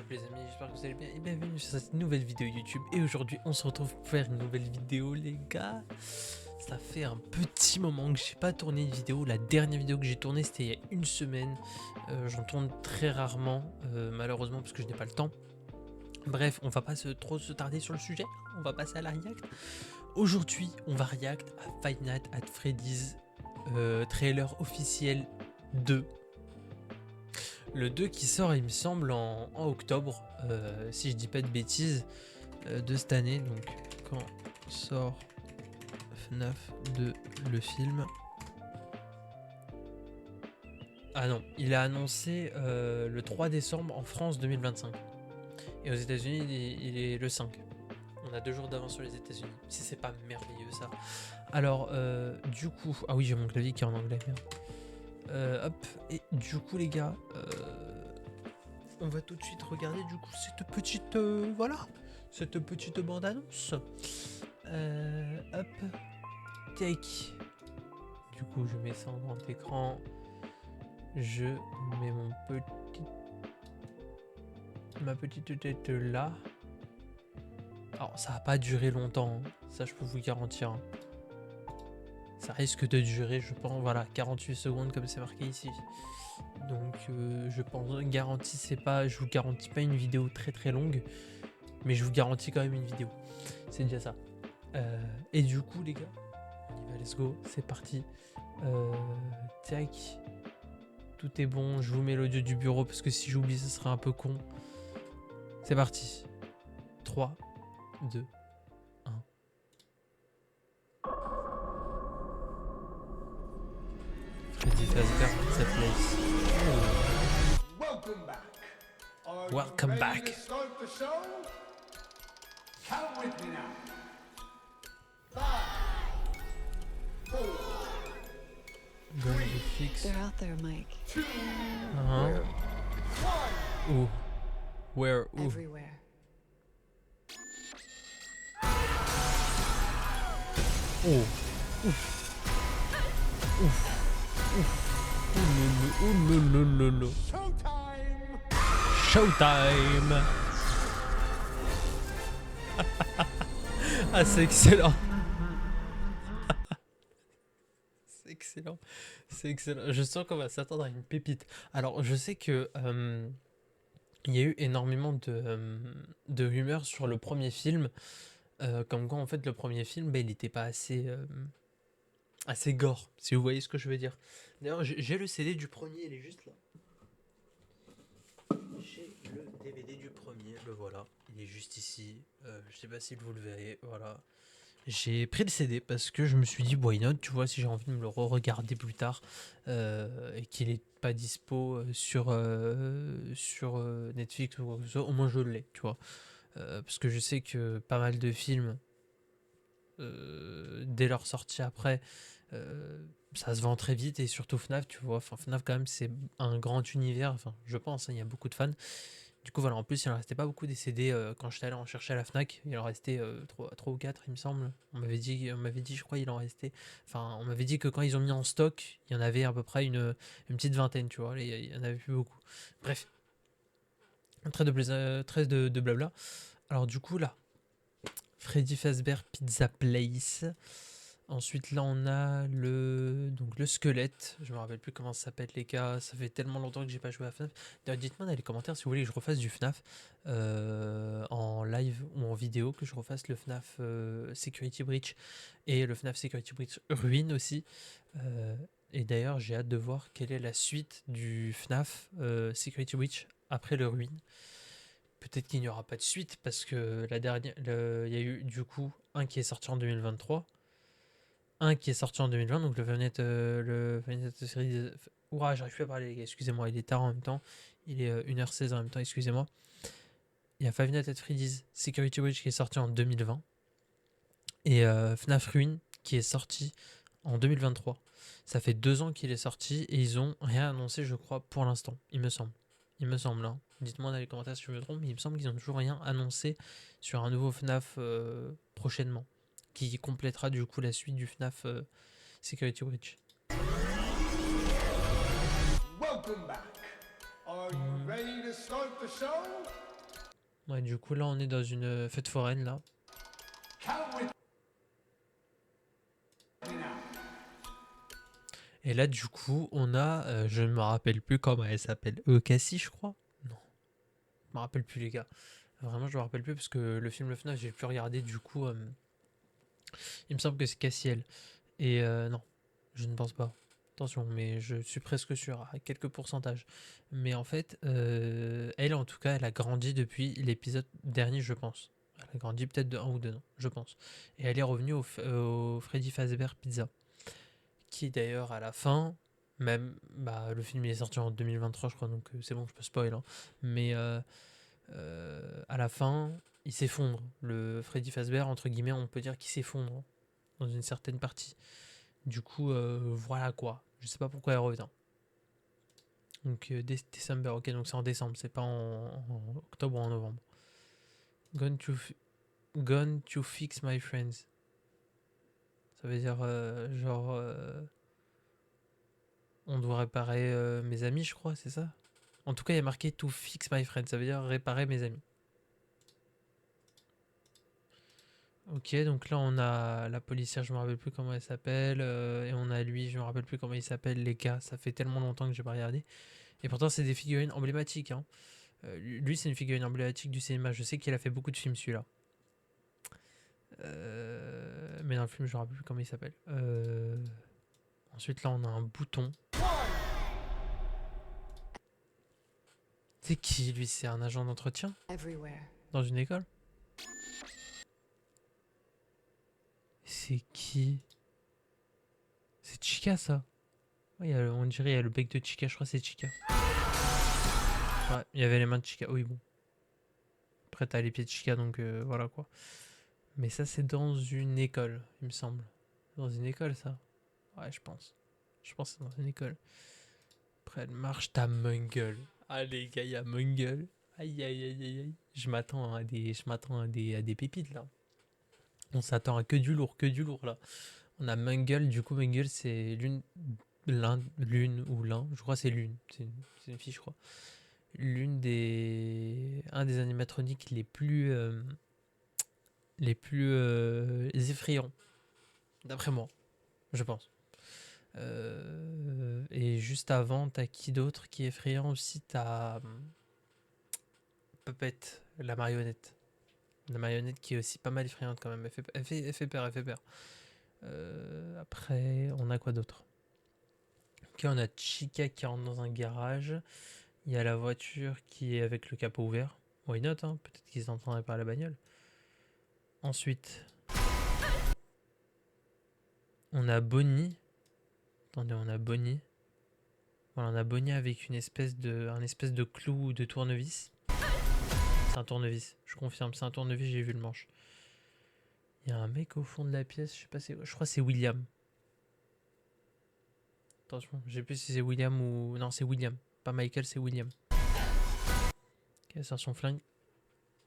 up les amis, j'espère que vous allez bien et bienvenue sur cette nouvelle vidéo YouTube. Et aujourd'hui on se retrouve pour faire une nouvelle vidéo les gars. Ça fait un petit moment que j'ai pas tourné une vidéo. La dernière vidéo que j'ai tournée c'était il y a une semaine. J'en tourne très rarement malheureusement parce que je n'ai pas le temps. Bref, on va pas trop se tarder sur le sujet, on va passer à la react. Aujourd'hui on va react à Five Nights at Freddy's trailer officiel 2. Le 2 qui sort il me semble en octobre, si je dis pas de bêtises, de cette année. Donc quand sort FNAF 2 le film. Ah non, il a annoncé le 3 décembre en France 2025. Et aux États-Unis il est le 5. On a 2 jours d'avance sur les États-Unis. Si c'est pas merveilleux ça. Alors du coup, ah oui j'ai mon clavier qui est en anglais. Hop, et du coup les gars, on va tout de suite regarder du coup cette petite voilà, cette petite bande annonce. Hop, take. Du coup je mets ça en grand écran, je mets ma petite tête là. Alors ça va pas durer longtemps, hein. Ça je peux vous garantir, hein. Ça risque de durer, je pense, voilà, 48 secondes comme c'est marqué ici. Donc je pense, je vous garantis pas une vidéo très longue, mais je vous garantis quand même une vidéo. C'est déjà ça. Et du coup les gars, on y va, let's go, c'est parti. Tac, tout est bon. Je vous mets l'audio du bureau parce que si j'oublie, ce serait un peu con. C'est parti. 3, 2, 1. Freddy Fazbear Pizza Place. Welcome back. Are you Welcome ready back. to start the show? Count with me now. 5, 4, Going to fix. They're out there, Mike. 2, Hein? 1. Où? Where? Où? Everywhere. Oh. Ouf. Ouf. Ouf. Ouloulou. Showtime. Showtime. Ah c'est excellent. C'est excellent. C'est excellent. Je sens qu'on va s'attendre à une pépite. Alors je sais que il y a eu énormément de rumeurs sur le premier film. Comme quoi en fait le premier film il n'était pas assez gore, si vous voyez ce que je veux dire. D'ailleurs j'ai le CD du premier, il est juste là. J'ai le DVD du premier, le voilà, il est juste ici. Je sais pas si vous le verrez, voilà. J'ai pris le CD parce que je me suis dit why not, tu vois, si j'ai envie de me le re-regarder plus tard et qu'il est pas dispo sur Netflix ou quoi que ce soit, au moins je l'ai, tu vois. Parce que je sais que pas mal de films, dès leur sortie après, ça se vend très vite, et surtout FNAF, tu vois. Enfin, FNAF, quand même, c'est un grand univers, enfin, je pense, hein, il y a beaucoup de fans. Du coup, voilà, en plus, il en restait pas beaucoup des CD quand j'étais allé en chercher à la Fnac. Il en restait 3 ou 4, il me semble. On m'avait dit, je crois, il en restait. Enfin, on m'avait dit que quand ils ont mis en stock, il y en avait à peu près une petite vingtaine, tu vois. Il y en avait plus beaucoup. Bref. Très de blabla. Alors du coup là, Freddy Fazbear Pizza Place. Ensuite là on a le squelette. Je me rappelle plus comment ça s'appelle les gars. Ça fait tellement longtemps que j'ai pas joué à FNAF. D'ailleurs dites-moi dans les commentaires si vous voulez que je refasse du FNAF en live ou en vidéo, que je refasse le FNAF Security Breach et le FNAF Security Breach Ruin aussi. Et d'ailleurs j'ai hâte de voir quelle est la suite du FNAF Security Breach après le Ruin. Peut-être qu'il n'y aura pas de suite parce que il y a eu du coup un qui est sorti en 2023, un qui est sorti en 2020, donc le Five Nights at Freddy's. Ouah, j'arrive plus à parler les gars, excusez-moi, il est tard en même temps, il est 1h16 en même temps, excusez-moi. Il y a Five Nights at Freddy's Security Breach qui est sorti en 2020 et FNAF Ruin qui est sorti en 2023. Ça fait 2 ans qu'il est sorti et ils ont rien annoncé, je crois, pour l'instant, il me semble. Hein. Dites-moi dans les commentaires si je me trompe, mais il me semble qu'ils n'ont toujours rien annoncé sur un nouveau FNAF prochainement, qui complétera du coup la suite du FNAF Security Breach. Welcome back. Are you ready to start the show? Ouais, du coup, là, on est dans une fête foraine, là. Come with me now. Et là, du coup, on a... je ne me rappelle plus comment elle s'appelle. Cassie, je crois. Non, je me rappelle plus, les gars. Vraiment, je me rappelle plus parce que le film Le FNAF, j'ai plus regardé. Du coup, il me semble que c'est Cassiel. Et non, je ne pense pas. Attention, mais je suis presque sûr, à quelques pourcentages. Mais en fait, elle, en tout cas, elle a grandi depuis l'épisode dernier, je pense. Elle a grandi peut-être de un ou deux ans, je pense. Et elle est revenue au Freddy Fazbear Pizza. Qui d'ailleurs, à la fin, même, bah, le film il est sorti en 2023, je crois, donc c'est bon, je peux spoil. Hein. Mais à la fin, il s'effondre. Le Freddy Fazbear, entre guillemets, on peut dire qu'il s'effondre hein, dans une certaine partie. Du coup, voilà quoi. Je sais pas pourquoi elle revient. Donc, décembre, ok, donc c'est en décembre, c'est pas en octobre ou en novembre. Gone to, gone to fix my friends. Ça veut dire, genre, on doit réparer mes amis, je crois, c'est ça. En tout cas, il y a marqué to fix my friends, ça veut dire réparer mes amis. Ok, donc là on a la policière, je me rappelle plus comment elle s'appelle, et on a lui, je me rappelle plus comment il s'appelle, les gars, ça fait tellement longtemps que j'ai pas regardé. Et pourtant c'est des figurines emblématiques. Hein. Lui c'est une figurine emblématique du cinéma, je sais qu'il a fait beaucoup de films celui-là. Mais dans le film je me rappelle plus comment il s'appelle. Ensuite là on a un bouton. C'est qui lui? C'est un agent d'entretien Everywhere. dans une école? C'est qui? C'est Chica ça? Ouais, on dirait il y a le bec de Chica, je crois que c'est Chica. Ouais, il y avait les mains de Chica. Oui, bon. Après, t'as les pieds de Chica, donc voilà quoi. Mais ça, c'est dans une école, il me semble. Dans une école, ça? Ouais, je pense. Je pense que c'est dans une école. Après, elle marche, t'as Mungle. Ah, les gars, il y a Mungle. Aïe, aïe, aïe, aïe, aïe. Je m'attends à des pépites, là. On s'attend à que du lourd, là. On a Mungle, du coup, Mungle, c'est l'une ou l'un. Je crois que c'est l'une. C'est une fille, je crois. Un des animatroniques les plus effrayants, d'après moi, je pense. Et juste avant, t'as qui d'autre qui est effrayant aussi? T'as Puppet, la marionnette. La marionnette qui est aussi pas mal effrayante quand même. Elle fait peur, elle fait peur. Après, on a quoi d'autre? Ok, on a Chica qui rentre dans un garage. Il y a la voiture qui est avec le capot ouvert. Why not, hein? Peut-être qu'ils sont en train de réparer la bagnole. Ensuite, on a Bonnie. Attendez, on a Bonnie. Voilà, on a Bonnie avec un espèce de clou ou de tournevis. C'est un tournevis, je confirme, c'est un tournevis, j'ai vu le manche. Il y a un mec au fond de la pièce, je sais pas, je crois que c'est William. Attention, je sais plus si c'est William ou... Non, c'est William. Pas Michael, c'est William. Ok, sort son flingue.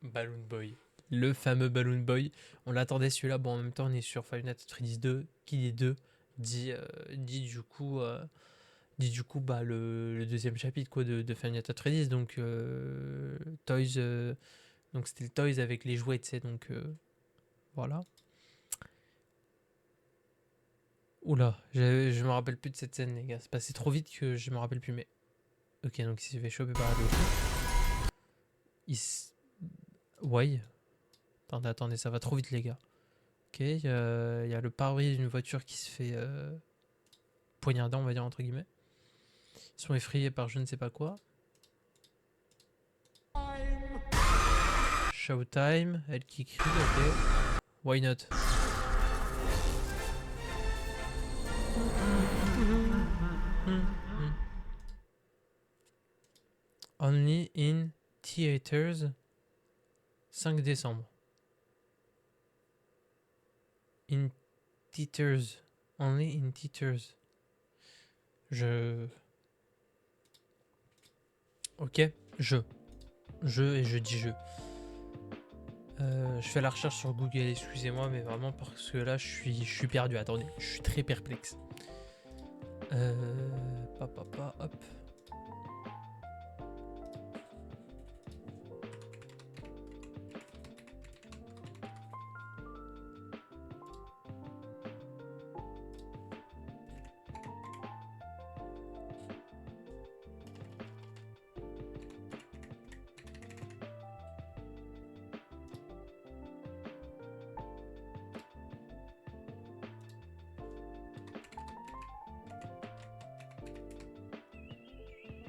Balloon Boy. Le fameux Balloon Boy. On l'attendait celui-là. Bon, en même temps, on est sur Five Nights at Freddy's 2. Qui dit 2 dit du coup... bah, le deuxième chapitre quoi, de Five Nights at Freddy's. Donc, Toys... donc, c'était le Toys avec les jouets, tu sais. Donc, voilà. Oula, je me rappelle plus de cette scène, les gars. C'est passé trop vite que je me rappelle plus, mais... Ok, donc il s'est fait choper par l'autre. Ouais. Attendez, ça va trop vite, les gars. Ok, il y a le pare-brise d'une voiture qui se fait poignarder, on va dire, entre guillemets. Ils sont effrayés par je ne sais pas quoi. Showtime, elle qui crie, ok. Why not? Only in theaters 5 décembre. In theaters. Only in theaters. Ok, je et je dis je. Je fais la recherche sur Google, excusez-moi, mais vraiment parce que là je suis perdu. Attendez, je suis très perplexe. Hop.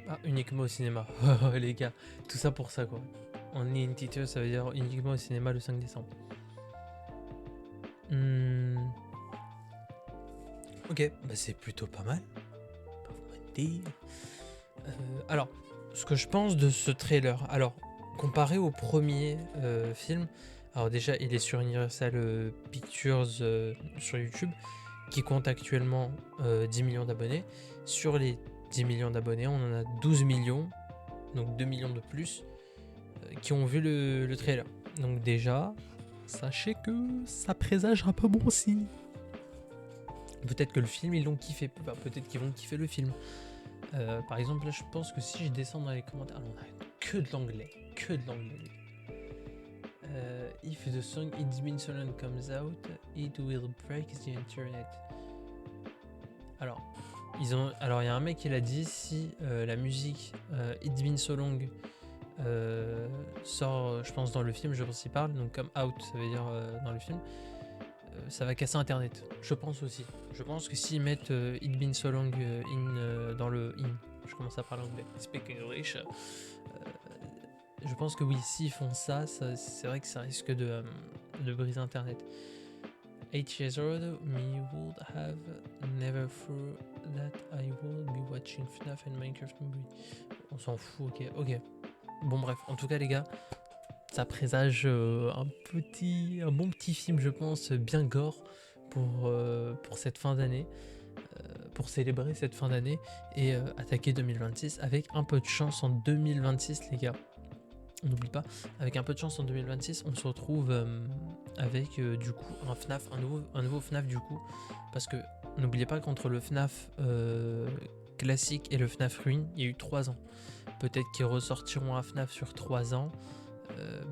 Ah, uniquement au cinéma. Les gars, tout ça pour ça quoi. Only in theater, ça veut dire uniquement au cinéma le 5 décembre. Ok, bah c'est plutôt pas mal. Pas vous mentir. Alors, ce que je pense de ce trailer, alors, comparé au premier film, alors déjà, il est sur Universal Pictures sur YouTube, qui compte actuellement 10 millions d'abonnés. Sur les 10 millions d'abonnés, on en a 12 millions, donc 2 millions de plus, qui ont vu le trailer. Donc déjà, sachez que ça présage un peu bon signe. Peut-être que le film, ils l'ont kiffé. Enfin, peut-être qu'ils vont kiffer le film. Par exemple, là, je pense que si je descends dans les commentaires... Ah non, on a que de l'anglais. Que de l'anglais. If the song It's Been So Long comes out, it will break the internet. Alors, il y a un mec qui l'a dit, si la musique It's Been So Long sort, je pense, dans le film, je pense qu'il parle, donc comme out, ça veut dire dans le film, ça va casser internet. Je pense aussi. Je pense que s'ils mettent It's Been So Long dans le in, je commence à parler anglais, speak English, je pense que oui, s'ils font ça, c'est vrai que ça risque de briser internet. 8 years old, me would have never thought that I would be watching FNAF and Minecraft movie. On s'en fout, ok. Bon bref, en tout cas les gars, ça présage un bon petit film, je pense, bien gore pour cette fin d'année, pour célébrer cette fin d'année et attaquer 2026 avec un peu de chance en 2026 les gars. On n'oublie pas, avec un peu de chance en 2026, on se retrouve avec du coup un nouveau FNAF du coup, parce que n'oubliez pas qu'entre le FNAF classique et le FNAF Ruin, il y a eu 3 ans. Peut-être qu'ils ressortiront un FNAF sur 3 ans,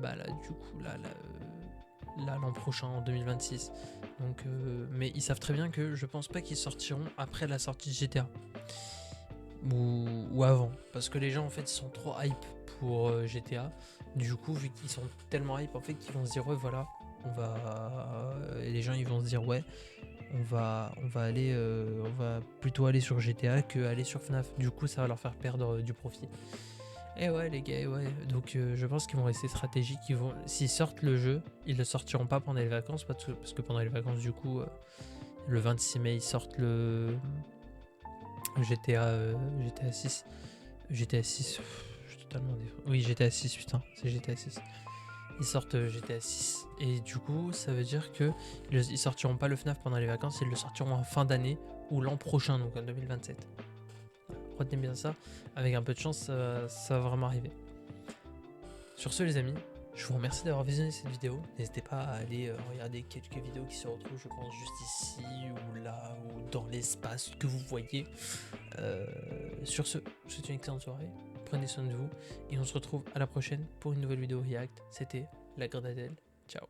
là du coup là l'an prochain en 2026. Donc, mais ils savent très bien que je pense pas qu'ils sortiront après la sortie de GTA ou avant, parce que les gens en fait ils sont trop hype pour GTA. Du coup, vu qu'ils sont tellement hype en fait qu'ils vont se dire ouais voilà, et les gens ils vont se dire ouais, on va plutôt aller sur GTA que aller sur FNAF. Du coup, ça va leur faire perdre du profit. Et ouais les gars, ouais. Donc je pense qu'ils vont rester stratégiques. S'ils sortent le jeu, ils le sortiront pas pendant les vacances, parce que pendant les vacances du coup, le 26 mai ils sortent le GTA 6. GTA 6. Je suis totalement oui, GTA 6, putain, c'est GTA 6. Ils sortent GTA 6 et du coup, ça veut dire que ils sortiront pas le FNAF pendant les vacances, ils le sortiront en fin d'année ou l'an prochain, donc en 2027. Retenez bien ça, avec un peu de chance, ça va vraiment arriver. Sur ce, les amis, je vous remercie d'avoir visionné cette vidéo. N'hésitez pas à aller regarder quelques vidéos qui se retrouvent, je pense, juste ici ou là ou dans l'espace que vous voyez. Sur ce, je vous souhaite une excellente soirée. Prenez soin de vous et on se retrouve à la prochaine pour une nouvelle vidéo React. C'était la Grenadelle. Ciao.